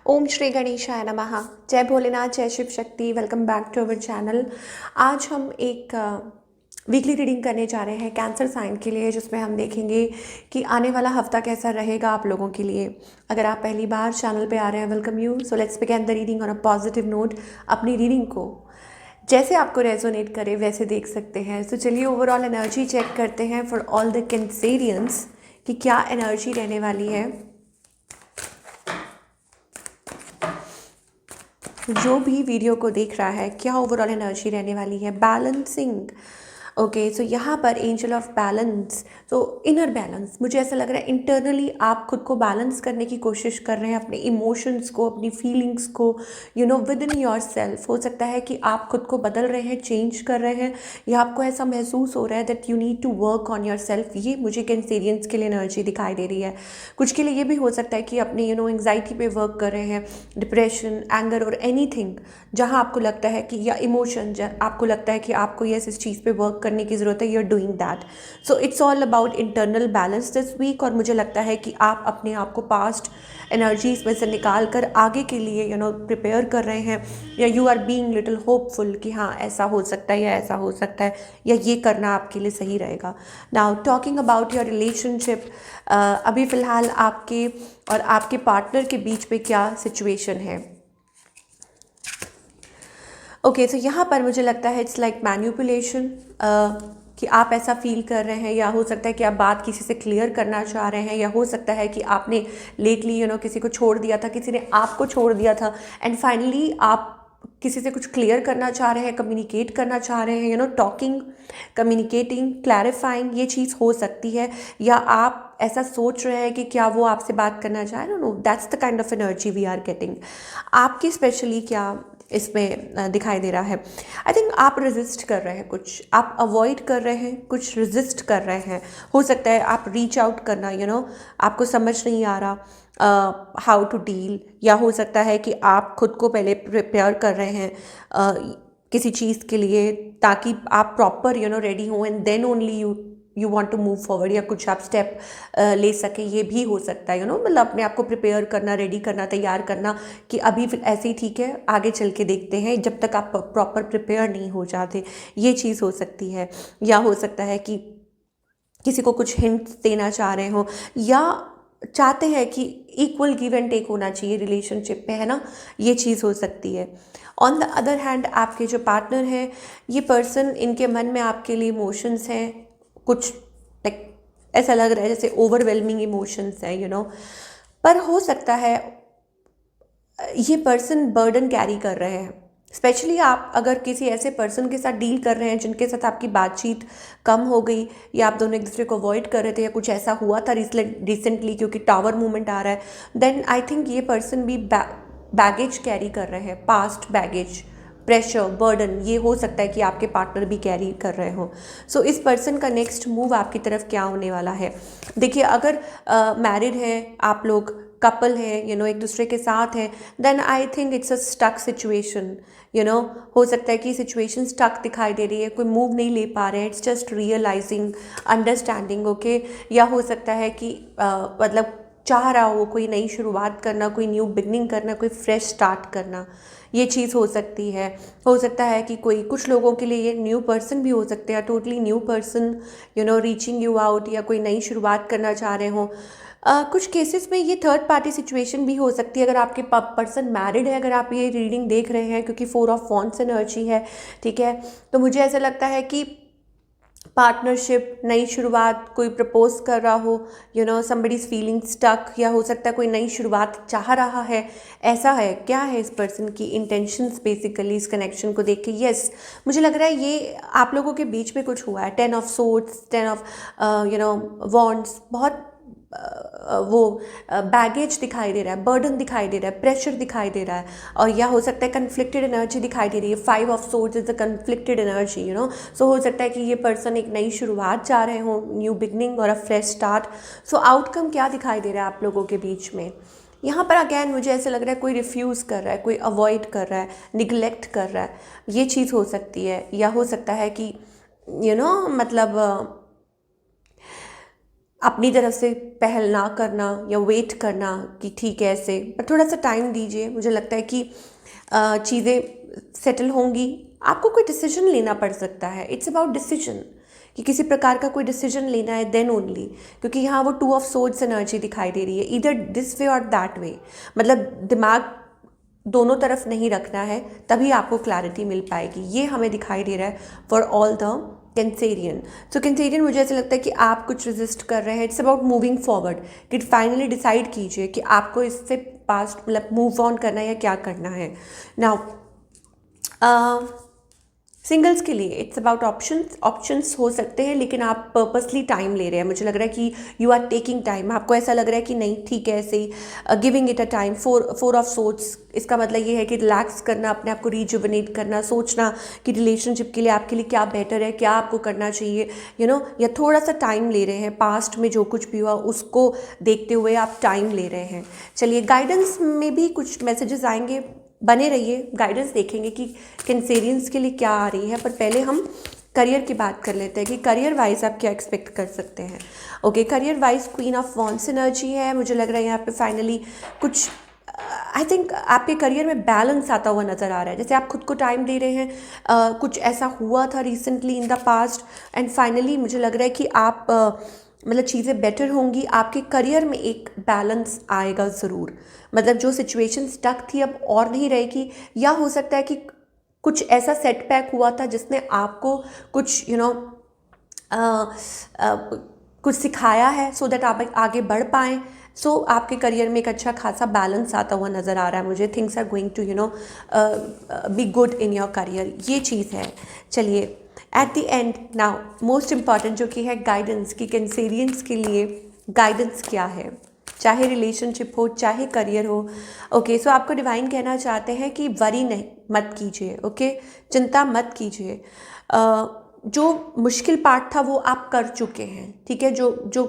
ओम श्री गणेशाय नमः। जय भोलेनाथ, जय Shiv Shakti. Welcome back to our channel. आज हम एक वीकली रीडिंग करने जा रहे हैं कैंसर साइन के लिए, जिसमें हम देखेंगे कि आने वाला हफ्ता कैसा रहेगा आप लोगों के लिए। अगर आप पहली बार चैनल पे आ रहे हैं, welcome you. So let's begin the reading on a positive note. अपनी रीडिंग को जैसे आपको रेजोनेट करे वैसे देख सकते हैं। तो चलिए ओवरऑल एनर्जी चेक करते हैं फॉर ऑल द कैंसेरियंस कि क्या एनर्जी रहने वाली है। जो भी वीडियो को देख रहा है, क्या ओवरऑल एनर्जी रहने वाली है। Balancing, okay. सो यहाँ पर एंजल ऑफ बैलेंस, तो इनर बैलेंस। मुझे ऐसा लग रहा है इंटरनली आप खुद को बैलेंस करने की कोशिश कर रहे हैं, अपने इमोशंस को, अपनी फीलिंग्स को, विद इन योर सेल्फ। हो सकता है कि आप खुद को बदल रहे हैं, चेंज कर रहे हैं, या आपको ऐसा महसूस हो रहा है that you need to work on your self. ये मुझे कैंसेरियंस के लिए एनर्जी दिखाई दे रही है। कुछ के लिए ये भी हो सकता है कि अपनी एंग्जाइटी पे वर्क कर रहे हैं, डिप्रेशन, एंगर और एनीथिंग जहाँ आपको लगता है कि, या इमोशन आपको लगता है कि आपको यस इस चीज़ पे वर्क करने की ज़रूरत है, you are doing that. So it's all about internal balance this week. और मुझे लगता है कि आप अपने आप को पास्ट एनर्जीज में से निकाल कर आगे के लिए प्रिपेयर कर रहे हैं, या you are being little hopeful कि हाँ ऐसा हो सकता है, या ऐसा हो सकता है, या ये करना आपके लिए सही रहेगा। Now talking about your relationship, अभी फ़िलहाल आपके और आपके पार्टनर के बीच पे क्या सिचुएशन है। ओके, तो यहाँ पर मुझे लगता है इट्स लाइक मैन्युपुलेशन, कि आप ऐसा फील कर रहे हैं, या हो सकता है कि आप बात किसी से क्लियर करना चाह रहे हैं, या हो सकता है कि आपने लेटली किसी को छोड़ दिया था, किसी ने आपको छोड़ दिया था, एंड फाइनली आप किसी से कुछ क्लियर करना चाह रहे हैं, कम्युनिकेट करना चाह रहे हैं, टॉकिंग, कम्युनिकेटिंग, क्लैरिफाइंग, ये चीज़ हो सकती है। या आप ऐसा सोच रहे हैं कि क्या वो आपसे बात करना चाहे। No, that's the kind of energy we are getting. आपकी स्पेशली क्या इसमें दिखाई दे रहा है। आई थिंक आप रेजिस्ट कर रहे हैं, कुछ आप अवॉइड कर रहे हैं, कुछ रेजिस्ट कर रहे हैं। हो सकता है आप रीच आउट करना, आपको समझ नहीं आ रहा हाउ टू डील, या हो सकता है कि आप खुद को पहले प्रिपेयर कर रहे हैं किसी चीज़ के लिए, ताकि आप प्रॉपर रेडी हो, and then only you want to move forward, या कुछ आप स्टेप ले सकें। ये भी हो सकता है, मतलब अपने आप को प्रिपेयर करना, रेडी करना, तैयार करना कि अभी फिर ऐसे ही ठीक है, आगे चल के देखते हैं, जब तक आप प्रॉपर प्रिपेयर नहीं हो जाते। ये चीज़ हो सकती है। या हो सकता है कि किसी को कुछ हिंट देना चाह रहे हो, या चाहते हैं कि इक्वल गिव एंड टेक होना चाहिए रिलेशनशिप में, है ना। ये चीज़ हो सकती है। ऑन द अदर हैंड, आपके जो पार्टनर हैं, ये पर्सन, इनके मन में आपके लिए इमोशंस हैं, कुछ लाइक ऐसा लग रहा है जैसे ओवरवेलमिंग इमोशंस हैं, पर हो सकता है ये पर्सन बर्डन कैरी कर रहे हैं। स्पेशली आप अगर किसी ऐसे पर्सन के साथ डील कर रहे हैं जिनके साथ आपकी बातचीत कम हो गई, या आप दोनों एक दूसरे को अवॉइड कर रहे थे, या कुछ ऐसा हुआ था रिसेंटली, क्योंकि टावर मूवमेंट आ रहा है, देन आई थिंक ये पर्सन भी बैगेज कैरी कर रहे हैं, पास्ट बैगेज, प्रेशर, बर्डन। ये हो सकता है कि आपके पार्टनर भी कैरी कर रहे हो। सो इस पर्सन का नेक्स्ट मूव आपकी तरफ क्या होने वाला है। देखिए, अगर मैरिड है आप लोग, कपल है, एक दूसरे के साथ है, then I think it's a stuck situation. हो सकता है कि सिचुएशन स्टक दिखाई दे रही है, कोई मूव नहीं ले पा रहे हैं, it's just realising, understanding, okay. या हो सकता है कि मतलब चाह रहा हो कोई नई शुरुआत करना, कोई न्यू बिगनिंग करना, कोई फ्रेश स्टार्ट करना, ये चीज़ हो सकती है। हो सकता है कि कोई, कुछ लोगों के लिए ये न्यू पर्सन भी हो सकते हैं, totally new person reaching you out, या कोई नई शुरुआत करना चाह रहे हो। कुछ केसेस में ये थर्ड पार्टी सिचुएशन भी हो सकती है, अगर आपके पर्सन मैरिड है, अगर आप ये रीडिंग देख रहे हैं, क्योंकि 4 ऑफ वॉन्ड्स एनर्जी है, ठीक है। तो मुझे ऐसा लगता है कि पार्टनरशिप, नई शुरुआत, कोई प्रपोज कर रहा हो, समबडी इज़ फीलिंग स्टक, या हो सकता है कोई नई शुरुआत चाह रहा है। ऐसा है, क्या है इस पर्सन की इंटेंशंस बेसिकली इस कनेक्शन को देख के। यस, मुझे लग रहा है ये आप लोगों के बीच में कुछ हुआ है। 10 ऑफ सोर्ड्स, 10 ऑफ वॉन्ड्स, बहुत वो बैगेज दिखाई दे रहा है, बर्डन दिखाई दे रहा है, प्रेशर दिखाई दे रहा है, और या हो सकता है कन्फ्लिक्टेड एनर्जी दिखाई दे रही है। 5 of swords is a conflicted energy, so हो सकता है कि ये पर्सन एक नई शुरुआत चाह रहे हो, न्यू बिगनिंग और अ फ्रेश स्टार्ट। सो आउटकम क्या दिखाई दे रहा है आप लोगों के बीच में। यहाँ पर अगैन मुझे ऐसा लग रहा है कोई रिफ्यूज़ कर रहा है, कोई अवॉइड कर रहा है, निगलेक्ट कर रहा है, ये चीज़ हो सकती है। या हो सकता है कि मतलब अपनी तरफ से पहल ना करना या वेट करना कि ठीक है ऐसे, पर थोड़ा सा टाइम दीजिए। मुझे लगता है कि चीज़ें सेटल होंगी। आपको कोई डिसीजन लेना पड़ सकता है, इट्स अबाउट डिसीजन, कि किसी प्रकार का कोई डिसीजन लेना है देन ओनली, क्योंकि यहाँ वो 2 ऑफ सोर्ड्स एनर्जी दिखाई दे रही है, इधर दिस वे और दैट वे। मतलब दिमाग दोनों तरफ नहीं रखना है, तभी आपको क्लैरिटी मिल पाएगी। ये हमें दिखाई दे रहा है for all the Cancerian. So Cancerian, मुझे ऐसा लगता है कि आप कुछ रेजिस्ट कर रहे हैं। इट्स अबाउट मूविंग फॉरवर्ड, कि फाइनली डिसाइड कीजिए कि आपको इससे पास्ट मतलब मूव ऑन करना है या क्या करना है। नाउ सिंगल्स के लिए इट्स अबाउट ऑप्शंस हो सकते हैं, लेकिन आप पर्पसली टाइम ले रहे हैं। मुझे लग रहा है कि यू आर टेकिंग टाइम। आपको ऐसा लग रहा है कि नहीं ठीक है ऐसे ही, giving it a time. Four of swords, इसका मतलब ये है कि रिलैक्स करना, अपने आप को रिजुविनेट करना, सोचना कि रिलेशनशिप के लिए आपके लिए क्या बेटर है, क्या आपको करना चाहिए, या थोड़ा सा टाइम ले रहे हैं। पास्ट में जो कुछ भी हुआ उसको देखते हुए आप टाइम ले रहे हैं। चलिए, गाइडेंस में भी कुछ मैसेजेस आएंगे, बने रहिए, गाइडेंस देखेंगे कि कैंसेरियंस के लिए क्या आ रही है। पर पहले हम करियर की बात कर लेते हैं कि करियर वाइज आप क्या एक्सपेक्ट कर सकते हैं। Okay, career wise queen of wands energy है। मुझे लग रहा है यहाँ पे फाइनली कुछ आई थिंक आपके करियर में बैलेंस आता हुआ नज़र आ रहा है, जैसे आप खुद को टाइम दे रहे हैं। कुछ ऐसा हुआ था recently in the past and finally मुझे लग रहा है कि आप मतलब चीज़ें बेटर होंगी। आपके करियर में एक बैलेंस आएगा ज़रूर। मतलब जो सिचुएशन स्टक थी अब और नहीं रहेगी, या हो सकता है कि कुछ ऐसा सेटबैक हुआ था जिसने आपको कुछ कुछ सिखाया है सो दैट आप आगे बढ़ पाएँ। सो आपके करियर में एक अच्छा खासा बैलेंस आता हुआ नज़र आ रहा है मुझे। Things are going to be good in your career, ये चीज़ है। चलिए, at the end now most important जो कि है गाइडेंस, की कैंसेरियंस के लिए गाइडेंस क्या है, चाहे रिलेशनशिप हो चाहे करियर हो। ओके, सो आपको डिवाइन कहना चाहते हैं कि वरी नहीं मत कीजिए। ओके, चिंता मत कीजिए। जो मुश्किल पार्ट था वो आप कर चुके हैं, ठीक है। जो जो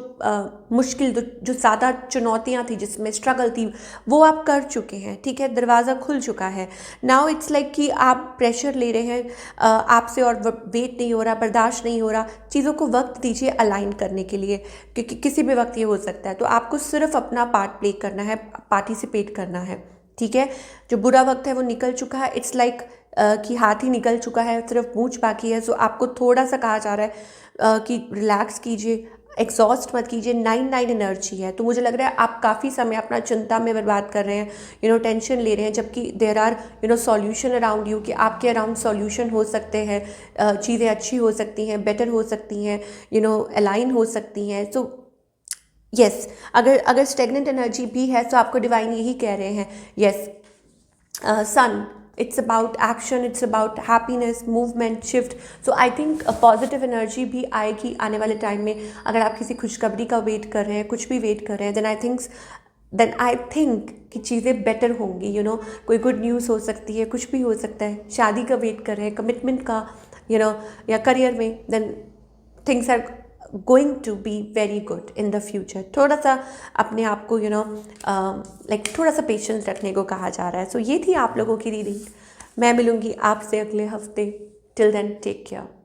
मुश्किल जो ज़्यादा चुनौतियाँ थी, जिसमें स्ट्रगल थी, वो आप कर चुके हैं, ठीक है। दरवाज़ा खुल चुका है। नाउ इट्स लाइक कि आप प्रेशर ले रहे हैं, आपसे और वेट नहीं हो रहा, बर्दाश्त नहीं हो रहा। चीज़ों को वक्त दीजिए अलाइन करने के लिए, क्योंकि किसी भी वक्त ये हो सकता है। तो आपको सिर्फ अपना पार्ट प्ले करना है, पार्टिसिपेट करना है, ठीक है। जो बुरा वक्त है वो निकल चुका है। इट्स लाइक कि हाथ ही निकल चुका है, सिर्फ मूंछ बाकी है। सो आपको थोड़ा सा कहा जा रहा है कि रिलैक्स कीजिए, एग्जॉस्ट मत कीजिए। 9 एनर्जी है, तो मुझे लग रहा है आप काफ़ी समय अपना चिंता में बर्बाद कर रहे हैं, टेंशन ले रहे हैं, जबकि there are solution around you, कि आपके अराउंड सॉल्यूशन हो सकते हैं। चीज़ें अच्छी हो सकती हैं, बेटर हो सकती हैं, अलाइन हो सकती हैं। सो यस, अगर स्टेगनेंट एनर्जी भी है तो आपको डिवाइन यही कह रहे हैं। Yes, sun, it's about action, it's about happiness, movement, shift. So I think positive energy भी आएगी आने वाले टाइम में। अगर आप किसी खुशखबरी का वेट कर रहे हैं, कुछ भी वेट कर रहे हैं, देन आई थिंक कि चीज़ें बेटर होंगी। कोई गुड न्यूज़ हो सकती है, कुछ भी हो सकता है। शादी का वेट कर रहे हैं, कमिटमेंट का, या करियर में, then things are going to be very good in the future. थोड़ा सा अपने आप को लाइक थोड़ा सा पेशेंस रखने को कहा जा रहा है। सो ये थी आप लोगों की रीडिंग। मैं मिलूँगी आपसे अगले हफ्ते। Till then take care.